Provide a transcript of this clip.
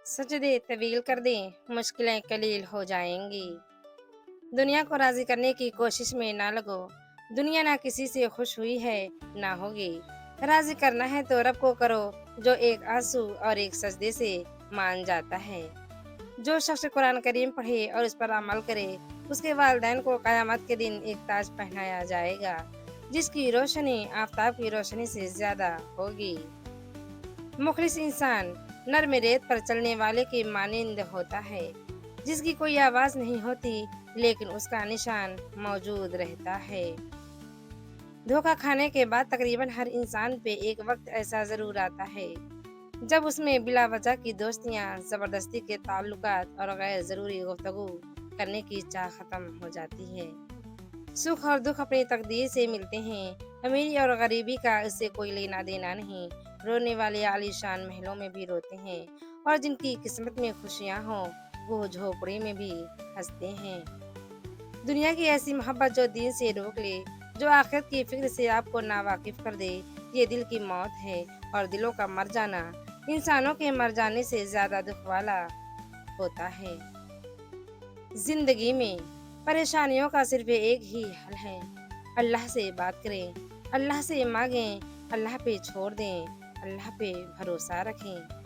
सजदे तवील कर दें, मुश्किलें कलील हो जाएंगी। दुनिया को राजी करने की कोशिश में ना लगो। दुनिया ना किसी से खुश हुई है, ना होगी। राजी करना है तो रब को करो, जो एक आंसू और एक सजदे से मान जाता है। जो शख्स कुरान करीम पढ़े और उस पर अमल करे, उसके वालिदैन को क़यामत के दिन एक ताज पहनाया जाएगा, जिसकी रोशनी आफताब की रोशनी से ज्यादा होगी। मुखलिस इंसान नर्म रेत पर चलने वाले के मानिंद होता है, जिसकी कोई आवाज नहीं होती लेकिन उसका निशान मौजूद रहता है। धोखा खाने के बाद तकरीबन हर इंसान पे एक वक्त ऐसा जरूर आता है जब उसमें बिला वजह की दोस्तियां, जबरदस्ती के ताल्लुकात और गैर जरूरी गुफ्तगू करने की चाह खत्म हो जाती है। सुख और दुख अपनी तकदीर से मिलते हैं। अमीरी और गरीबी का इससे कोई लेना देना नहीं। रोने वाले आलीशान महलों में भी रोते हैं, और जिनकी किस्मत में खुशियां हों वो झोपड़ी में भी हंसते हैं। दुनिया की ऐसी मोहब्बत जो दीन से रोक ले, जो आखिरत की फिक्र से आपको नावाकिफ कर दे, ये दिल की मौत है। और दिलों का मर जाना इंसानों के मर जाने से ज्यादा दुख वाला होता है। जिंदगी में परेशानियों का सिर्फ एक ही हल है, अल्लाह से बात करें, अल्लाह से मांगें, अल्लाह पे छोड़ दें, अल्लाह पे भरोसा रखें।